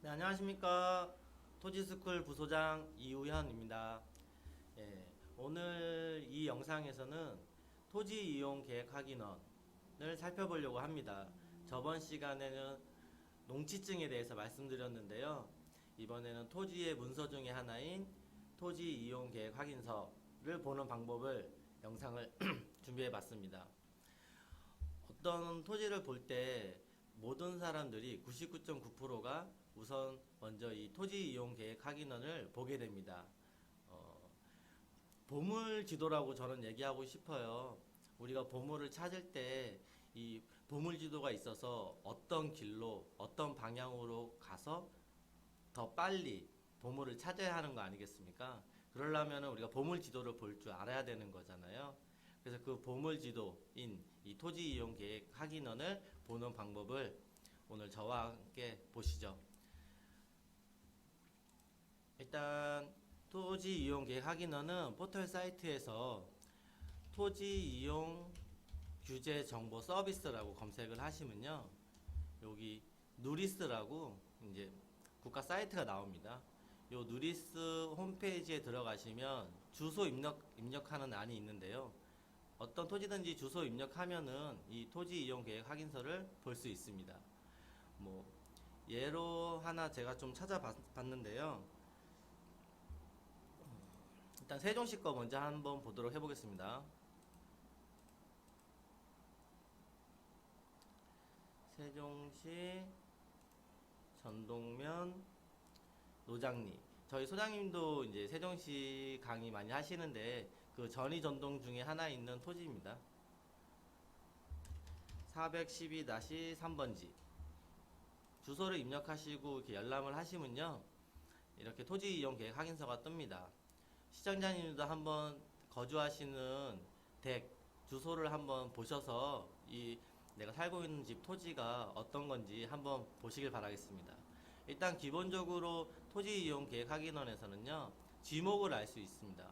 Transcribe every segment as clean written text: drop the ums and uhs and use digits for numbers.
네, 안녕하십니까. 토지스쿨 부소장 이우현입니다. 예, 오늘 이 영상에서는 토지 이용 계획 확인원을 살펴보려고 합니다. 저번 시간에는 농지증에 대해서 말씀드렸는데요. 이번에는 토지의 문서 중에 하나인 토지 이용 계획 확인서를 보는 방법을 영상을 준비해 봤습니다. 어떤 토지를 볼 때 모든 사람들이 99.9%가 우선 먼저 이 토지 이용 계획 확인원을 보게 됩니다. 보물 지도라고 저는 얘기하고 싶어요. 우리가 보물을 찾을 때 이 보물 지도가 있어서 어떤 길로 어떤 방향으로 가서 더 빨리 보물을 찾아야 하는 거 아니겠습니까? 그러려면 우리가 보물 지도를 볼 줄 알아야 되는 거잖아요. 그래서 그 보물 지도인 이 토지 이용 계획 확인원을 보는 방법을 오늘 저와 함께 보시죠. 일단 토지 이용 계획 확인원은 포털 사이트에서 토지 이용 규제 정보 서비스라고 검색을 하시면요. 여기 누리스라고 이제 국가 사이트가 나옵니다. 요 누리스 홈페이지에 들어가시면 주소 입력하는 안이 있는데요. 어떤 토지든지 주소 입력하면은 이 토지 이용 계획 확인서를 볼 수 있습니다. 뭐 예로 하나 제가 좀 찾아봤는데요. 일단 세종시 거 먼저 한번 보도록 해보겠습니다. 세종시 전동면 노장리. 저희 소장님도 이제 세종시 강의 많이 하시는데 그 전이 전동 중에 하나 있는 토지입니다. 412-3번지. 주소를 입력하시고 이렇게 열람을 하시면요. 이렇게 토지 이용 계획 확인서가 뜹니다. 시청자님도 한번 거주하시는 댁 주소를 한번 보셔서 이 내가 살고 있는 집 토지가 어떤 건지 한번 보시길 바라겠습니다. 일단 기본적으로 토지 이용 계획 확인원에서는요. 지목을 알 수 있습니다.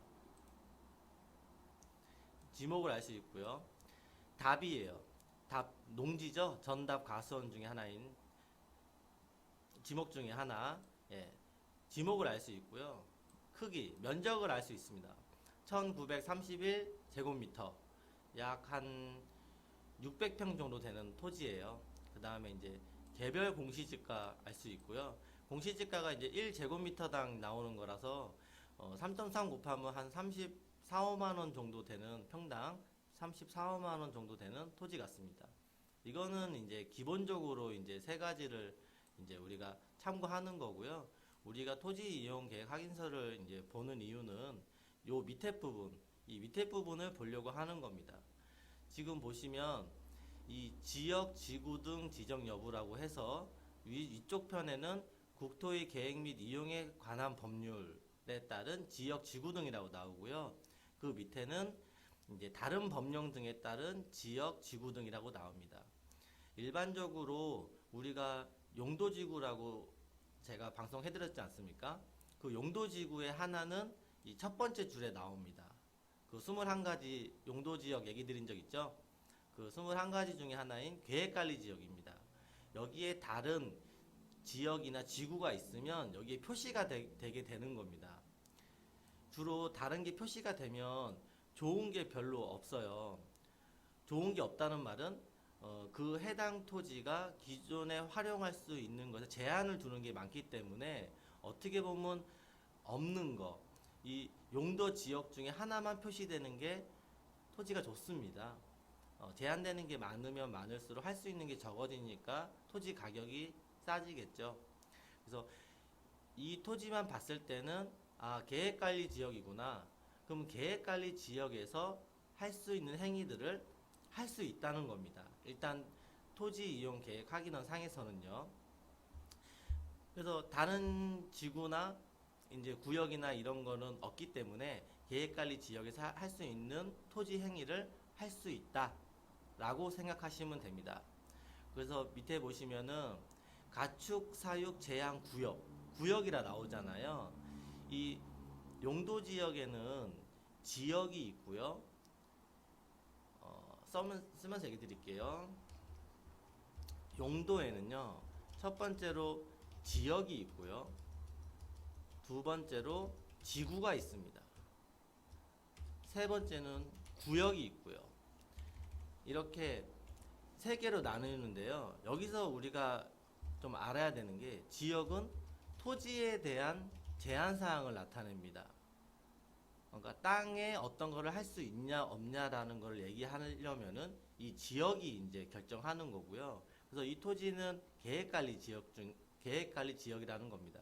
지목을 알 수 있고요. 답이에요. 답 농지죠. 전답 가수원 중에 하나인 지목 중에 하나. 예. 지목을 알 수 있고요. 크기, 면적을 알 수 있습니다. 1931제곱미터, 약 한 600평 정도 되는 토지예요. 그 다음에 이제 개별 공시지가 알 수 있고요. 공시지가가 이제 1제곱미터당 나오는 거라서 3.3 곱하면 한 34, 5만 원 정도 되는 평당 34, 5만 원 정도 되는 토지 같습니다. 이거는 이제 기본적으로 이제 세 가지를 이제 우리가 참고하는 거고요. 우리가 토지 이용 계획 확인서를 이제 보는 이유는 요 밑에 부분, 이 밑에 부분을 보려고 하는 겁니다. 지금 보시면 이 지역, 지구 등 지정 여부라고 해서 위쪽 편에는 국토의 계획 및 이용에 관한 법률에 따른 지역, 지구 등이라고 나오고요. 그 밑에는 이제 다른 법령 등에 따른 지역, 지구 등이라고 나옵니다. 일반적으로 우리가 용도지구라고 제가 방송해드렸지 않습니까? 그 용도지구의 하나는 이 첫 번째 줄에 나옵니다. 그 21가지 용도지역 얘기 드린 적 있죠? 그 21가지 중에 하나인 계획관리지역입니다. 여기에 다른 지역이나 지구가 있으면 여기에 표시가 되게 되는 겁니다. 주로 다른 게 표시가 되면 좋은 게 별로 없어요. 좋은 게 없다는 말은 그 해당 토지가 기존에 활용할 수 있는 것에 제한을 두는 게 많기 때문에 어떻게 보면 없는 거, 이 용도 지역 중에 하나만 표시되는 게 토지가 좋습니다. 제한되는 게 많으면 많을수록 할 수 있는 게 적어지니까 토지 가격이 싸지겠죠. 그래서 이 토지만 봤을 때는 계획관리 지역이구나. 그럼 계획관리 지역에서 할 수 있는 행위들을 할 수 있다는 겁니다. 일단 토지 이용 계획 확인원 상에서는요. 그래서 다른 지구나 이제 구역이나 이런 거는 없기 때문에 계획관리 지역에서 할 수 있는 토지 행위를 할 수 있다라고 생각하시면 됩니다. 그래서 밑에 보시면은 가축 사육 제한 구역이라 나오잖아요. 이 용도 지역에는 지역이 있고요. 쓰면서 얘기 드릴게요. 용도에는요, 첫 번째로 지역이 있고요. 두 번째로 지구가 있습니다. 세 번째는 구역이 있고요. 이렇게 세 개로 나누는데요. 여기서 우리가 좀 알아야 되는 게 지역은 토지에 대한 제한 사항을 나타냅니다. 그러니까 땅에 어떤 거를 할 수 있냐 없냐라는 걸 얘기하려면은 이 지역이 이제 결정하는 거고요. 그래서 이 토지는 계획관리 지역이라는 겁니다.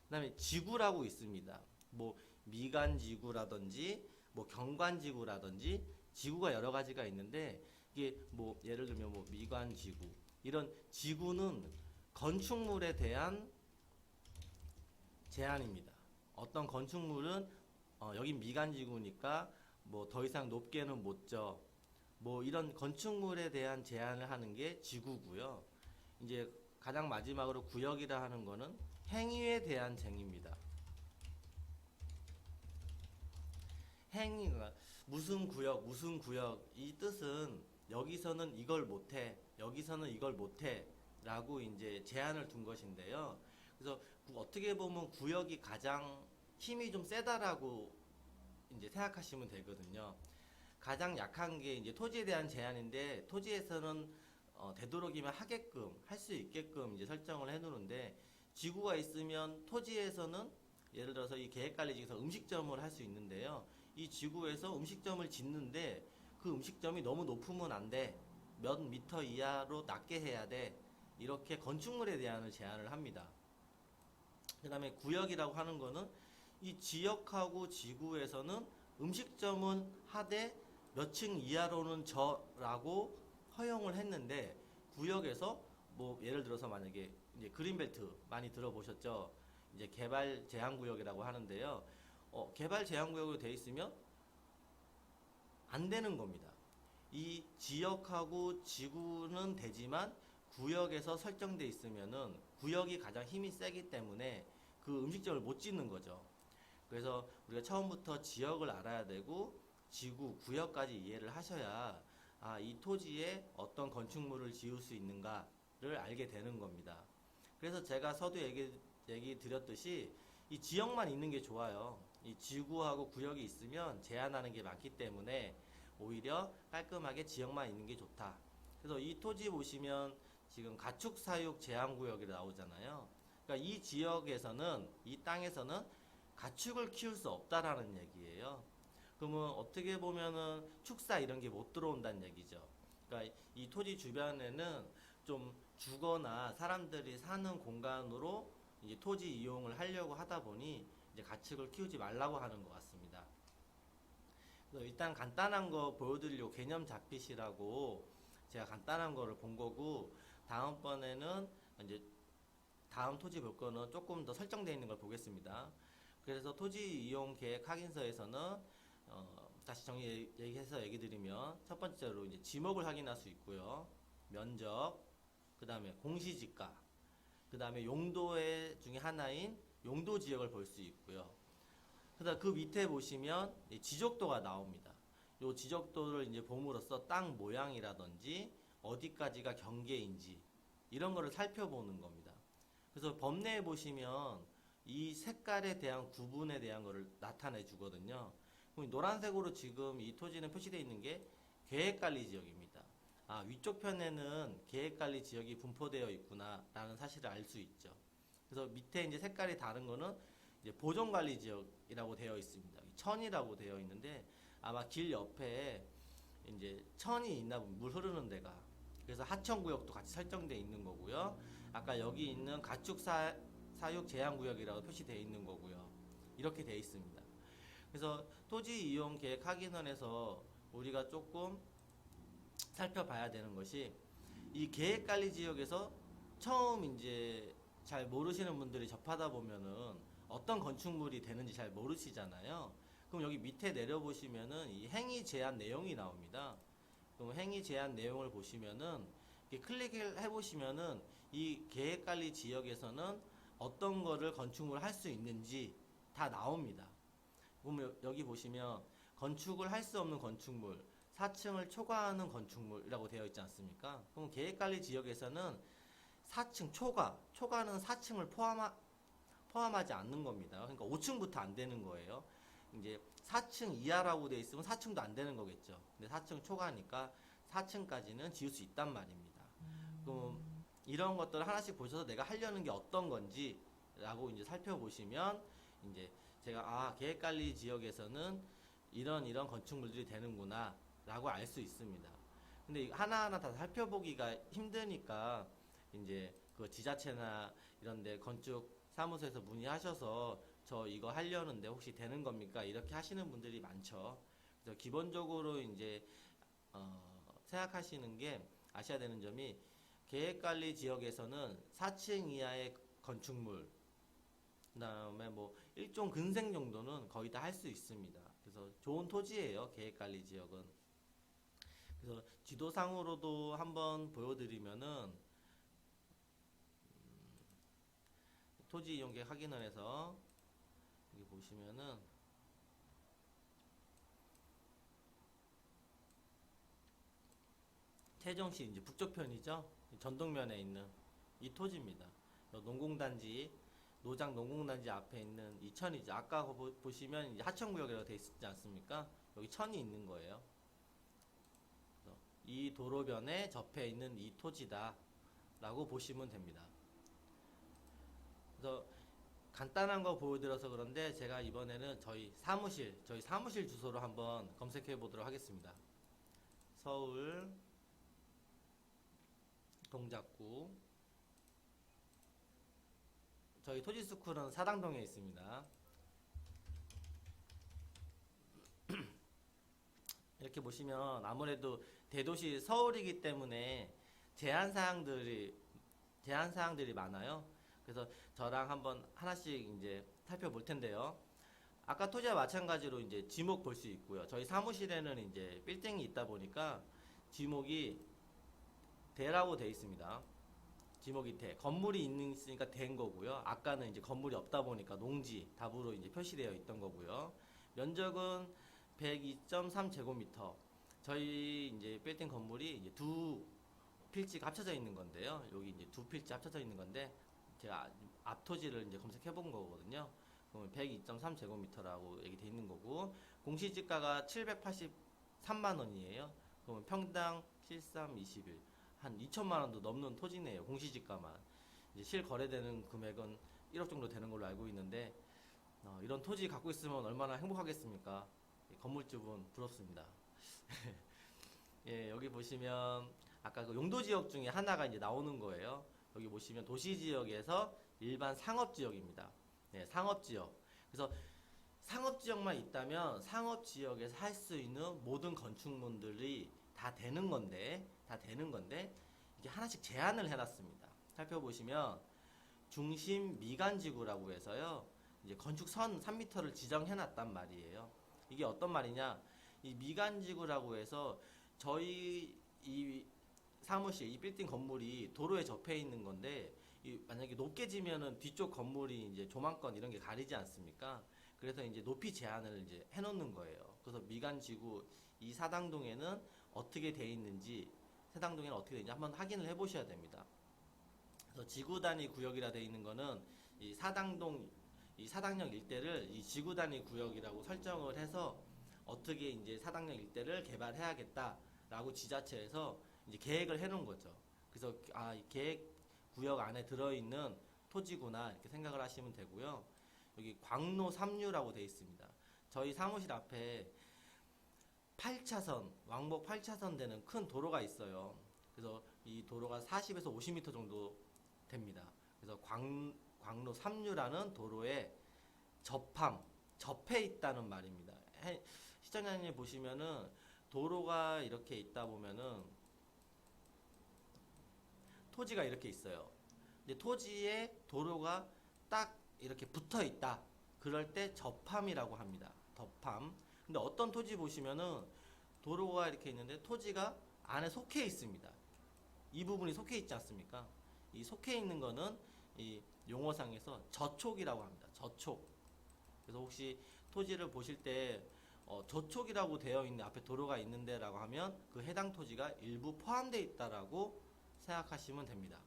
그다음에 지구라고 있습니다. 뭐 미관지구라든지 뭐 경관지구라든지 지구가 여러 가지가 있는데 이게 뭐 예를 들면 뭐 미관지구 이런 지구는 건축물에 대한 제한입니다. 어떤 건축물은 여긴 미관지구니까 뭐 더 이상 높게는 못 져. 뭐 이런 건축물에 대한 제한을 하는 게 지구고요. 이제 가장 마지막으로 구역이라 하는 거는 행위에 대한 쟁의입니다. 행위가 무슨 구역 이 뜻은 여기서는 이걸 못해, 여기서는 이걸 못해라고 이제 제한을 둔 것인데요. 그래서 어떻게 보면 구역이 가장 힘이 좀 세다라고 이제 생각하시면 되거든요. 가장 약한 게 이제 토지에 대한 제한인데 토지에서는 되도록이면 하게끔 할 수 있게끔 이제 설정을 해놓는데 지구가 있으면 토지에서는 예를 들어서 이 계획관리지에서 음식점을 할 수 있는데요. 이 지구에서 음식점을 짓는데 그 음식점이 너무 높으면 안 돼. 몇 미터 이하로 낮게 해야 돼. 이렇게 건축물에 대한 제한을 합니다. 그 다음에 구역이라고 하는 거는 이 지역하고 지구에서는 음식점은 하되 몇 층 이하로는 저라고 허용을 했는데 구역에서 뭐 예를 들어서 만약에 이제 그린벨트 많이 들어보셨죠? 이제 개발 제한 구역이라고 하는데요. 개발 제한 구역으로 돼 있으면 안 되는 겁니다. 이 지역하고 지구는 되지만 구역에서 설정돼 있으면은 구역이 가장 힘이 세기 때문에 그 음식점을 못 짓는 거죠. 그래서 우리가 처음부터 지역을 알아야 되고 지구, 구역까지 이해를 하셔야 이 토지에 어떤 건축물을 지을 수 있는가를 알게 되는 겁니다. 그래서 제가 서두 얘기 드렸듯이 이 지역만 있는 게 좋아요. 이 지구하고 구역이 있으면 제한하는 게 많기 때문에 오히려 깔끔하게 지역만 있는 게 좋다. 그래서 이 토지 보시면 지금 가축 사육 제한 구역이 나오잖아요. 그러니까 이 지역에서는 이 땅에서는 가축을 키울 수 없다라는 얘기예요. 그러면 어떻게 보면은 축사 이런 게 못 들어온다는 얘기죠. 그러니까 이 토지 주변에는 좀 주거나 사람들이 사는 공간으로 이제 토지 이용을 하려고 하다 보니 이제 가축을 키우지 말라고 하는 것 같습니다. 그래서 일단 간단한 거 보여드리려고 개념 잡히시라고 제가 간단한 거를 본 거고 다음번에는 이제 다음 토지 볼 거는 조금 더 설정되어 있는 걸 보겠습니다. 그래서 토지 이용 계획 확인서에서는 다시 얘기해서 얘기 드리면 첫 번째로 이제 지목을 확인할 수 있고요. 면적, 그 다음에 공시지가, 그 다음에 용도의 중에 하나인 용도 지역을 볼 수 있고요. 그다음 그 밑에 보시면 지적도가 나옵니다. 이 지적도를 이제 봄으로써 땅 모양이라든지 어디까지가 경계인지 이런 거를 살펴보는 겁니다. 그래서 법내에 보시면 이 색깔에 대한 구분에 대한 거를 나타내 주거든요. 그럼 노란색으로 지금 이 토지는 표시되어 있는 게 계획관리 지역입니다. 위쪽 편에는 계획관리 지역이 분포되어 있구나라는 사실을 알 수 있죠. 그래서 밑에 이제 색깔이 다른 거는 이제 보존관리 지역이라고 되어 있습니다. 천이라고 되어 있는데 아마 길 옆에 이제 천이 있나 보면 물 흐르는 데가. 그래서 하천구역도 같이 설정되어 있는 거고요. 아까 여기 있는 가축사육 제한구역이라고 표시되어 있는 거고요. 이렇게 되어 있습니다. 그래서 토지 이용 계획 확인원에서 우리가 조금 살펴봐야 되는 것이 이 계획관리 지역에서 처음 이제 잘 모르시는 분들이 접하다 보면은 어떤 건축물이 되는지 잘 모르시잖아요. 그럼 여기 밑에 내려보시면은 이 행위 제한 내용이 나옵니다. 그럼 행위 제한 내용을 보시면은 이렇게 클릭을 해보시면은 이 계획관리 지역에서는 어떤 거를 건축물을 할 수 있는지 다 나옵니다. 그러면 여기 보시면 건축을 할 수 없는 건축물, 4층을 초과하는 건축물이라고 되어 있지 않습니까? 그럼 계획관리 지역에서는 4층 초과는 4층을 포함하지 않는 겁니다. 그러니까 5층부터 안 되는 거예요. 이제 4층 이하라고 돼 있으면 4층도 안 되는 거겠죠. 근데 4층 초과니까 4층까지는 지을 수 있단 말입니다. 그럼 이런 것들을 하나씩 보셔서 내가 하려는 게 어떤 건지라고 이제 살펴보시면 이제 제가 계획관리 지역에서는 이런 건축물들이 되는구나 라고 알 수 있습니다. 근데 하나하나 다 살펴보기가 힘드니까 이제 그 지자체나 이런데 건축 사무소에서 문의하셔서 저 이거 하려는데 혹시 되는 겁니까? 이렇게 하시는 분들이 많죠. 그래서 기본적으로 이제 생각하시는 게 아셔야 되는 점이 계획관리 지역에서는 4층 이하의 건축물 그다음에 뭐 일종 근생 정도는 거의 다 할 수 있습니다. 그래서 좋은 토지예요. 계획관리 지역은. 그래서 지도상으로도 한번 보여드리면은 토지 이용계획 확인원에서 여기 보시면은 세종시 이제 북쪽편이죠. 전동면에 있는 이 토지입니다. 농공단지 노장 농공단지 앞에 있는 이 천이죠. 아까 보시면 이제 하천구역이라고 되어 있지 않습니까? 여기 천이 있는 거예요. 이 도로변에 접해 있는 이 토지다라고 보시면 됩니다. 그래서 간단한 거 보여드려서 그런데 제가 이번에는 저희 사무실 주소로 한번 검색해 보도록 하겠습니다. 서울 동작구 저희 토지스쿨은 사당동에 있습니다. 이렇게 보시면 아무래도 대도시 서울이기 때문에 제한사항들이 많아요. 그래서 저랑 한번 하나씩 이제 살펴볼 텐데요. 아까 토지와 마찬가지로 이제 지목 볼 수 있고요. 저희 사무실에는 이제 빌딩이 있다 보니까 지목이 대라고 되어 있습니다. 지목이 대. 건물이 있으니까 된 거고요. 아까는 이제 건물이 없다 보니까 농지 답으로 이제 표시되어 있던 거고요. 면적은 102.3제곱미터. 저희 이제 빌딩 건물이 이제 두 필지가 합쳐져 있는 건데요. 여기 이제 두 필지 합쳐져 있는 건데 제가 앞 토지를 이제 검색해 본 거거든요. 그러면 102.3제곱미터라고 얘기 돼 있는 거고 공시지가가 783만 원이에요. 그러면 평당 7321. 한 2천만 원도 넘는 토지네요. 공시지가만. 이제 실거래되는 금액은 1억 정도 되는 걸로 알고 있는데 이런 토지 갖고 있으면 얼마나 행복하겠습니까? 건물주분 부럽습니다. 예, 여기 보시면 아까 그 용도지역 중에 하나가 이제 나오는 거예요. 여기 보시면 도시지역에서 일반 상업지역입니다. 네, 상업지역. 그래서 상업지역만 있다면 상업지역에서 할 수 있는 모든 건축물들이 다 되는 건데 이게 하나씩 제한을 해놨습니다. 살펴보시면 중심 미관지구라고 해서요. 이제 건축선 3m를 지정해놨단 말이에요. 이게 어떤 말이냐? 이 미관지구라고 해서 저희 이 사무실, 이 빌딩 건물이 도로에 접해 있는 건데 만약에 높게 지면은 뒤쪽 건물이 이제 조망권 이런 게 가리지 않습니까? 그래서 이제 높이 제한을 이제 해놓는 거예요. 그래서 미관지구 이 사당동에는 어떻게 돼 있는지 세당동에는 어떻게 되는지 한번 확인을 해보셔야 됩니다. 그래서 지구 단위 구역이라 돼 있는 거는 이 사당동 이 사당역 일대를 이 지구 단위 구역이라고 설정을 해서 어떻게 이제 사당역 일대를 개발해야겠다라고 지자체에서 이제 계획을 해놓은 거죠. 그래서 이 계획 구역 안에 들어있는 토지구나 이렇게 생각을 하시면 되고요. 여기 광로 3류라고 돼 있습니다. 저희 사무실 앞에 8차선 왕복 8차선 되는 큰 도로가 있어요. 그래서 이 도로가 40에서 50m 정도 됩니다. 그래서 광로 3류라는 도로에 접해 있다는 말입니다. 시청자님 보시면은 도로가 이렇게 있다 보면은 토지가 이렇게 있어요. 근데 토지에 도로가 딱 이렇게 붙어 있다. 그럴 때 접함이라고 합니다. 접함. 근데 어떤 토지 보시면은 도로가 이렇게 있는데 토지가 안에 속해 있습니다. 이 부분이 속해 있지 않습니까? 이 속해 있는 거는 이 용어상에서 저촉이라고 합니다. 저촉. 그래서 혹시 토지를 보실 때 저촉이라고 되어 있는 앞에 도로가 있는데라고 하면 그 해당 토지가 일부 포함되어 있다라고 생각하시면 됩니다.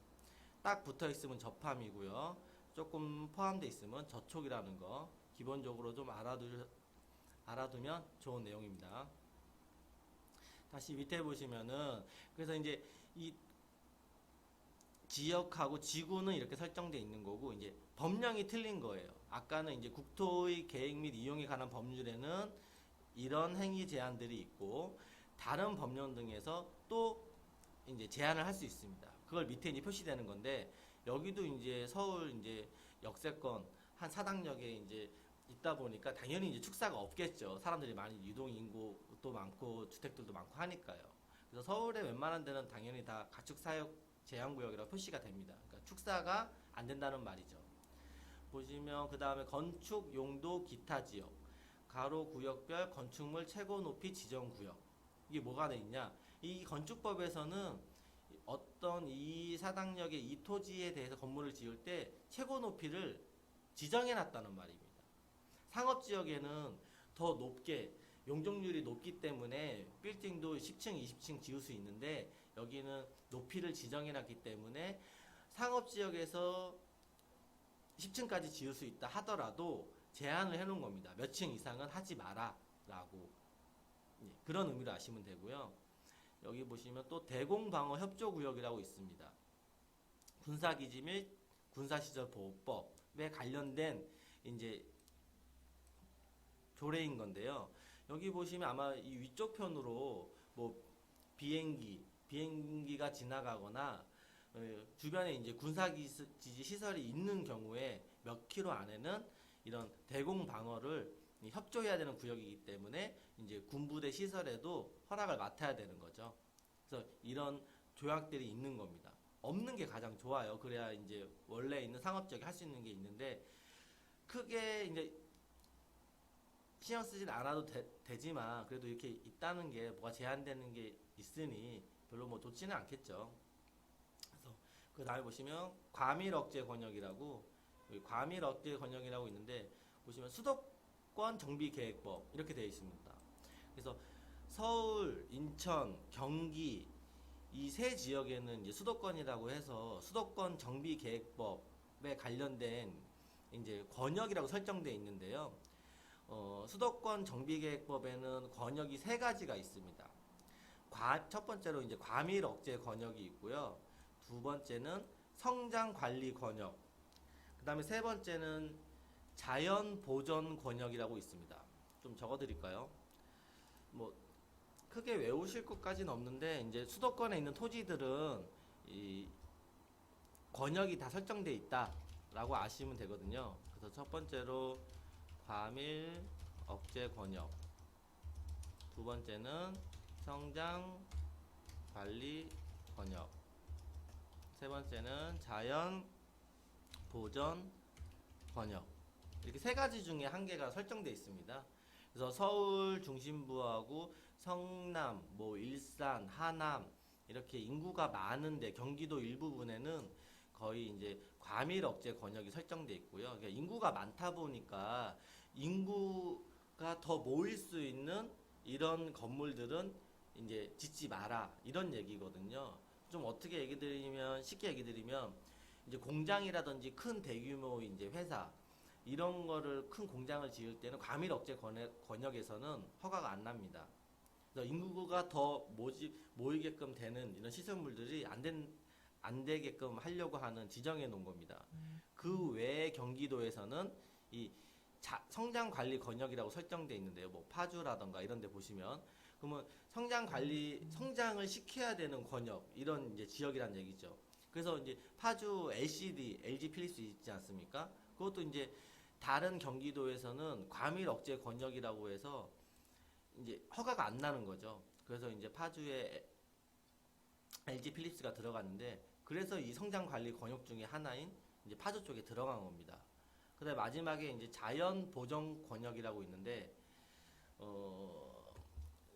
딱 붙어 있으면 접함이고요. 조금 포함되어 있으면 저촉이라는 거 기본적으로 좀 알아두면 좋은 내용입니다. 다시 밑에 보시면은 그래서 이제 이 지역하고 지구는 이렇게 설정되어 있는 거고 이제 법령이 틀린 거예요. 아까는 이제 국토의 계획 및 이용에 관한 법률에는 이런 행위 제한들이 있고 다른 법령 등에서 또 이제 제한을 할 수 있습니다. 그걸 밑에 이제 표시되는 건데 여기도 이제 서울 이제 역세권 한 사당역에 이제 있다 보니까 당연히 이제 축사가 없겠죠. 사람들이 많이 유동 인구도 많고 주택들도 많고 하니까요. 그래서 서울에 웬만한 데는 당연히 다 가축 사육 제한구역이라고 표시가 됩니다. 그러니까 축사가 안 된다는 말이죠. 보시면 그 다음에 건축 용도 기타 지역 가로 구역별 건축물 최고 높이 지정 구역 이게 뭐가 돼 있냐? 이 건축법에서는 어떤 이 사당역의 이 토지에 대해서 건물을 지을 때 최고 높이를 지정해 놨다는 말입니다. 상업지역에는 더 높게 용적률이 높기 때문에 빌딩도 10층, 20층 지을 수 있는데 여기는 높이를 지정해 놨기 때문에 상업지역에서 10층까지 지을 수 있다 하더라도 제한을 해 놓은 겁니다. 몇 층 이상은 하지 마라 라고 그런 의미로 아시면 되고요. 여기 보시면 또 대공방어 협조구역이라고 있습니다. 군사기지 및 군사시설 보호법에 관련된 이제 조례인 건데요. 여기 보시면 아마 이 위쪽 편으로 뭐 비행기가 지나가거나 주변에 이제 군사기지 시설이 있는 경우에 몇 킬로 안에는 이런 대공 방어를 협조해야 되는 구역이기 때문에 이제 군부대 시설에도 허락을 맡아야 되는 거죠. 그래서 이런 조약들이 있는 겁니다. 없는 게 가장 좋아요. 그래야 이제 원래 있는 상업지역에 할 수 있는 게 있는데 크게 이제 신경 쓰진 않아도 되지만 그래도 이렇게 있다는 게 뭐가 제한되는 게 있으니 별로 뭐 좋지는 않겠죠. 그래서 그 다음에 보시면 과밀 억제 권역이라고 과밀 억제 권역이라고 있는데 보시면 수도권 정비 계획법 이렇게 되어 있습니다. 그래서 서울, 인천, 경기 이 세 지역에는 이제 수도권이라고 해서 수도권 정비 계획법에 관련된 이제 권역이라고 설정되어 있는데요. 수도권 정비계획법에는 권역이 세 가지가 있습니다. 첫 번째로 이제 과밀 억제 권역이 있고요. 두 번째는 성장 관리 권역. 그 다음에 세 번째는 자연 보전 권역이라고 있습니다. 좀 적어드릴까요? 뭐 크게 외우실 것까지는 없는데 이제 수도권에 있는 토지들은 이 권역이 다 설정돼 있다라고 아시면 되거든요. 그래서 첫 번째로 과밀 억제 권역, 두 번째는 성장 관리 권역, 세 번째는 자연 보전 권역. 이렇게 세 가지 중에 한 개가 설정되어 있습니다. 그래서 서울 중심부하고 성남, 뭐 일산, 하남 이렇게 인구가 많은데 경기도 일부분에는 거의 이제 과밀 억제 권역이 설정되어 있고요. 그러니까 인구가 많다 보니까 인구가 더 모일 수 있는 이런 건물들은 이제 짓지 마라 이런 얘기거든요. 좀 어떻게 얘기 드리면 쉽게 얘기 드리면 이제 공장이라든지 큰 대규모 이제 회사 이런 거를 큰 공장을 지을 때는 과밀 억제 권역에서는 허가가 안 납니다. 그래서 인구가 더 모이게끔 되는 이런 시설물들이 안 되게끔 하려고 하는 지정해 놓은 겁니다. 그 외에 경기도에서는 이 성장 관리 권역이라고 설정되어 있는데요. 뭐 파주라던가 이런 데 보시면 그러면 성장을 시켜야 되는 권역 이런 이제 지역이란 얘기죠. 그래서 이제 파주 LCD, LG 필립스 있지 않습니까? 그것도 이제 다른 경기도에서는 과밀 억제 권역이라고 해서 이제 허가가 안 나는 거죠. 그래서 이제 파주에 LG 필립스가 들어갔는데 그래서 이 성장 관리 권역 중에 하나인 이제 파주 쪽에 들어간 겁니다. 그다음에 마지막에 이제 자연 보전 권역이라고 있는데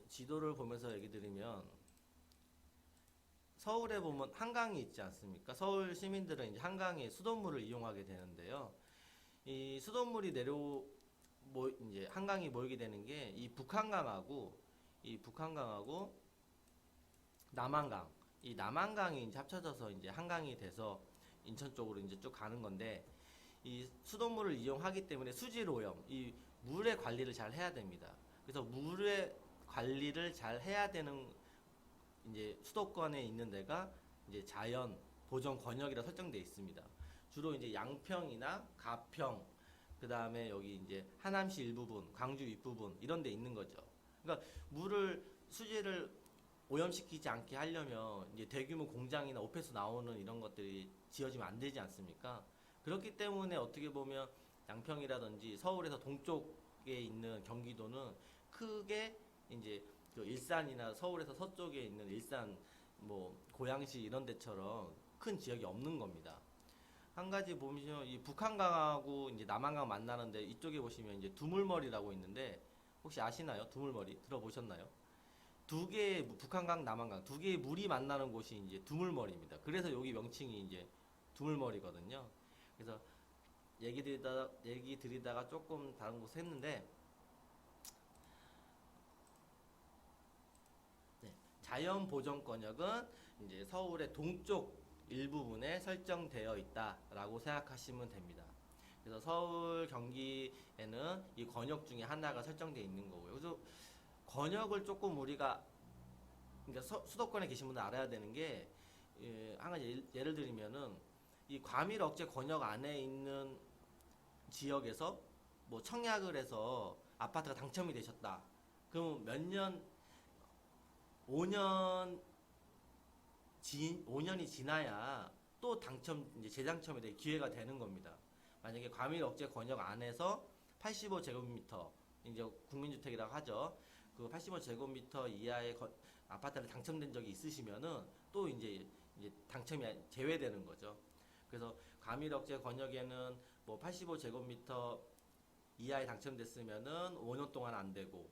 지도를 보면서 얘기 드리면 서울에 보면 한강이 있지 않습니까? 서울 시민들은 이제 한강에 수돗물을 이용하게 되는데요. 이 수돗물이 이제 한강이 모이게 되는 게 이 북한강하고 남한강, 이 남한강이 이제 합쳐져서 이제 한강이 돼서 인천 쪽으로 이제 쭉 가는 건데, 이 수돗물을 이용하기 때문에 수질 오염, 이 물의 관리를 잘 해야 됩니다. 그래서 물의 관리를 잘 해야 되는 이제 수도권에 있는 데가 이제 자연 보전 권역이라 설정되어 있습니다. 주로 이제 양평이나 가평, 그 다음에 여기 이제 하남시 일부분, 광주 윗부분 이런 데 있는 거죠. 그러니까 물을 수질을 오염시키지 않게 하려면 이제 대규모 공장이나 오폐수 나오는 이런 것들이 지어지면 안 되지 않습니까? 그렇기 때문에 어떻게 보면 양평이라든지 서울에서 동쪽에 있는 경기도는 크게 이제 그 일산이나 서울에서 서쪽에 있는 일산, 뭐 고양시 이런 데처럼 큰 지역이 없는 겁니다. 한 가지 보시면 이 북한강하고 이제 남한강 만나는데 이쪽에 보시면 이제 두물머리라고 있는데 혹시 아시나요? 두물머리 들어보셨나요? 두 개의 북한강, 남한강 두 개의 물이 만나는 곳이 이제 두물머리입니다. 그래서 여기 명칭이 이제 두물머리거든요. 그래서 얘기 드리다가 조금 다른 곳 했는데, 네, 자연 보전 권역은 이제 서울의 동쪽 일부분에 설정되어 있다라고 생각하시면 됩니다. 그래서 서울 경기에는 이 권역 중에 하나가 설정되어 있는 거고요. 그래서 권역을 조금 우리가, 그러니까 수도권에 계신 분들 알아야 되는 게, 한 가지 예를 들면은 이 과밀 억제 권역 안에 있는 지역에서 뭐 청약을 해서 아파트가 당첨이 되셨다. 그럼 몇 년, 5년 5년이 지나야 또 당첨, 이제 재당첨이 될 기회가 되는 겁니다. 만약에 과밀 억제 권역 안에서 85제곱미터, 이제 국민주택이라고 하죠. 그 85제곱미터 이하의 아파트를 당첨된 적이 있으시면은 또 이제 당첨이 제외되는 거죠. 그래서 과밀 억제 권역에는 뭐 85제곱미터 이하에 당첨됐으면은 5년 동안 안 되고,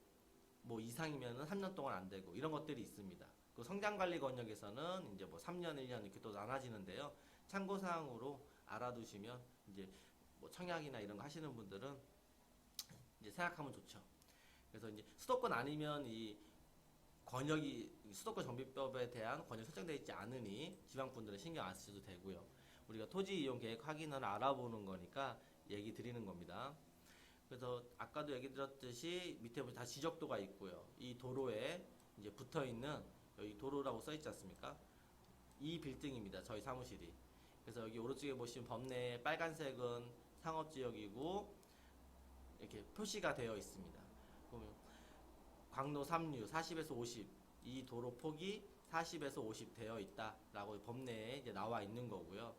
뭐 이상이면은 3년 동안 안 되고, 이런 것들이 있습니다. 그 성장관리 권역에서는 이제 뭐 3년, 1년 이렇게 또 나눠지는데요. 참고사항으로 알아두시면 이제 뭐 청약이나 이런 거 하시는 분들은 이제 생각하면 좋죠. 그래서 이제 수도권 아니면 이 권역이 수도권 정비법에 대한 권역 설정되어 있지 않으니 지방분들은 신경 안 쓰셔도 되고요. 우리가 토지 이용 계획 확인을 알아보는 거니까 얘기 드리는 겁니다. 그래서 아까도 얘기 드렸듯이 밑에 보면 다 지적도가 있고요. 이 도로에 이제 붙어 있는, 여기 도로라고 써 있지 않습니까? 이 빌딩입니다. 저희 사무실이. 그래서 여기 오른쪽에 보시면 범내에 빨간색은 상업지역이고 이렇게 표시가 되어 있습니다. 그러면 광로 3류 40에서 50, 이 도로 폭이 40에서 50 되어 있다라고 법내에 이제 나와 있는 거고요.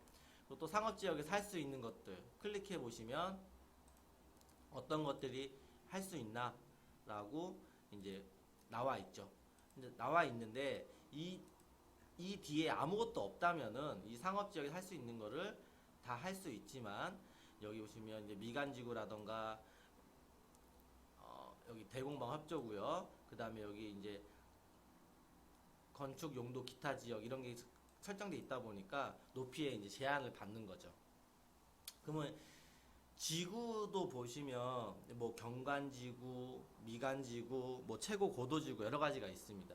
그리고 또 상업지역에서 할 수 있는 것들 클릭해 보시면 어떤 것들이 할 수 있나라고 이제 나와 있죠. 근데 나와 있는데 이 뒤에 아무것도 없다면은 이 상업지역에 할 수 있는 거를 다 할 수 있지만, 여기 보시면 이제 미관지구라던가 여기 대공방 협조구요. 그 다음에 여기 이제 건축 용도 기타 지역 이런 게 설정돼 있다 보니까 높이에 이제 제한을 받는 거죠. 그러면 지구도 보시면 뭐 경관지구, 미관지구, 뭐 최고 고도지구 여러 가지가 있습니다.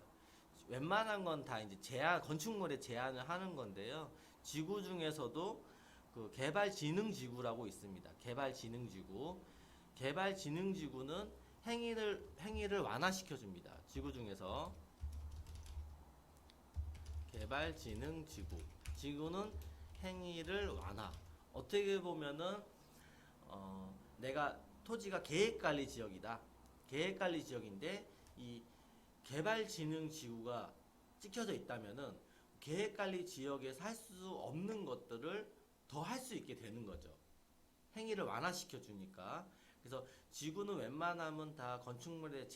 웬만한 건 다 이제 건축물에 제한을 하는 건데요. 지구 중에서도 그 개발지능지구라고 있습니다. 개발지능지구는 행위를 완화시켜 줍니다. 지구 중에서 지구는 행위를 완화. 어떻게 보면은 내가 토지가 계획관리 지역이다. 계획관리 지역인데 이 개발지능지구가 찍혀져 있다면은 계획관리 지역에서 할 수 없는 것들을 더 할 수 있게 되는 거죠. 행위를 완화시켜 주니까. 그래서 지구는 웬만하면 다 건축물에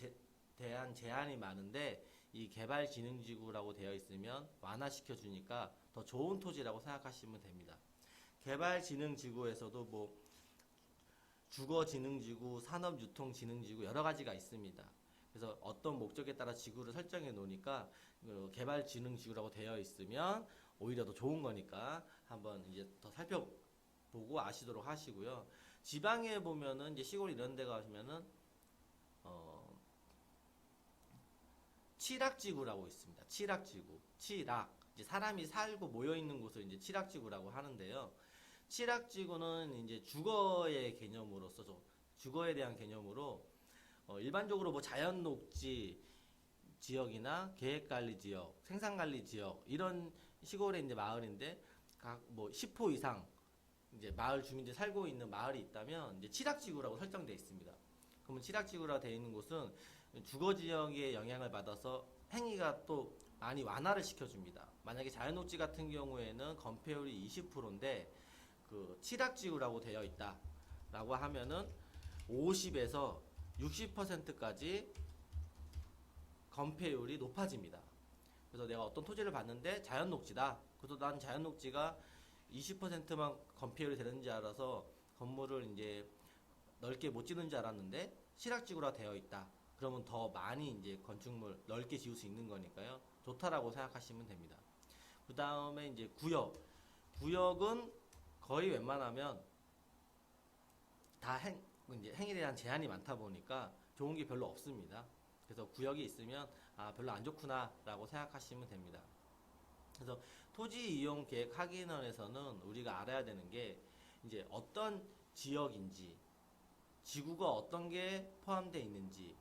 대한 제한이 많은데 이 개발지능지구라고 되어 있으면 완화시켜 주니까 더 좋은 토지라고 생각하시면 됩니다. 개발지능지구에서도 뭐 주거지능지구, 산업유통지능지구 여러 가지가 있습니다. 그래서 어떤 목적에 따라 지구를 설정해 놓으니까 개발지능지구라고 되어 있으면 오히려 더 좋은 거니까 한번 이제 더 살펴보고 아시도록 하시고요. 지방에 보면은 이제 시골 이런 데 가시면은 칠학지구라고 있습니다. 칠학지구, 칠학. 이제 사람이 살고 모여 있는 곳을 이제 칠학지구라고 하는데요. 칠학지구는 이제 주거의 개념으로서 주거에 대한 개념으로 일반적으로 뭐 자연 녹지 지역이나 계획관리 지역, 생산관리 지역 이런 시골의 이제 마을인데 각 뭐 10호 이상 이제 마을 주민들이 살고 있는 마을이 있다면 이제 칠학지구라고 설정되어 있습니다. 그러면 칠학지구라 되어 있는 곳은 주거 지역의 영향을 받아서 행위가 또 많이 완화를 시켜줍니다. 만약에 자연녹지 같은 경우에는 건폐율이 20%인데 그 칠학지구라고 되어 있다라고 하면은 50에서 60%까지 건폐율이 높아집니다. 그래서 내가 어떤 토지를 봤는데 자연녹지다. 그래서 난 자연녹지가 20%만 건폐율이 되는 줄 알아서 건물을 이제 넓게 못 짓는 줄 알았는데 실학지구라 되어 있다. 그러면 더 많이 이제 건축물 넓게 지을 수 있는 거니까요. 좋다라고 생각하시면 됩니다. 그 다음에 이제 구역. 구역은 거의 웬만하면 다 이제 행에 대한 제한이 많다 보니까 좋은 게 별로 없습니다. 그래서 구역이 있으면 별로 안 좋구나라고 생각하시면 됩니다. 그래서 토지 이용 계획 확인원에서는 우리가 알아야 되는 게 이제 어떤 지역인지, 지구가 어떤 게 포함되어 있는지,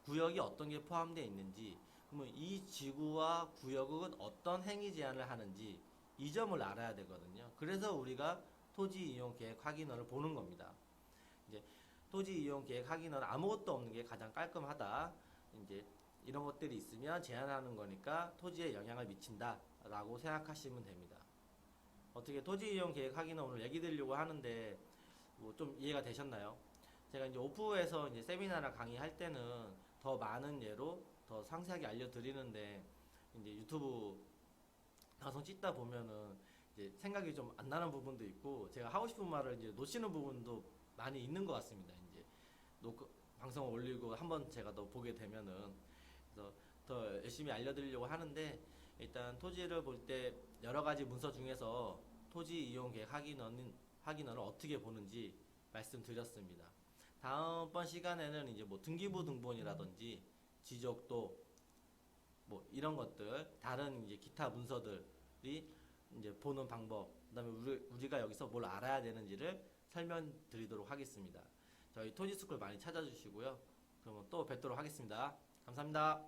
구역이 어떤 게 포함되어 있는지, 그러면 이 지구와 구역은 어떤 행위 제한을 하는지 이 점을 알아야 되거든요. 그래서 우리가 토지 이용 계획 확인원을 보는 겁니다. 이제 토지 이용 계획 확인은 아무것도 없는 게 가장 깔끔하다. 이제 이런 것들이 있으면 제한하는 거니까 토지에 영향을 미친다라고 생각하시면 됩니다. 어떻게 토지 이용 계획 확인은 오늘 얘기 드리려고 하는데 뭐 좀 이해가 되셨나요? 제가 이제 오프에서 이제 세미나나 강의할 때는 더 많은 예로 더 상세하게 알려드리는데 이제 유튜브 방송 찍다 보면은 이제 생각이 좀 안 나는 부분도 있고 제가 하고 싶은 말을 이제 놓치는 부분도 많이 있는 것 같습니다. 이제 방송 올리고 한번 제가 더 보게 되면은 그래서 더 열심히 알려드리려고 하는데 일단 토지를 볼 때 여러 가지 문서 중에서 토지 이용 계획 확인원을 어떻게 보는지 말씀드렸습니다. 다음번 시간에는 이제 뭐 등기부 등본이라든지 지적도 뭐 이런 것들 다른 이제 기타 문서들이 이제 보는 방법 그다음에 우리가 여기서 뭘 알아야 되는지를 설명드리도록 하겠습니다. 저희 토지스쿨 많이 찾아주시고요. 그러면 또 뵙도록 하겠습니다. 감사합니다.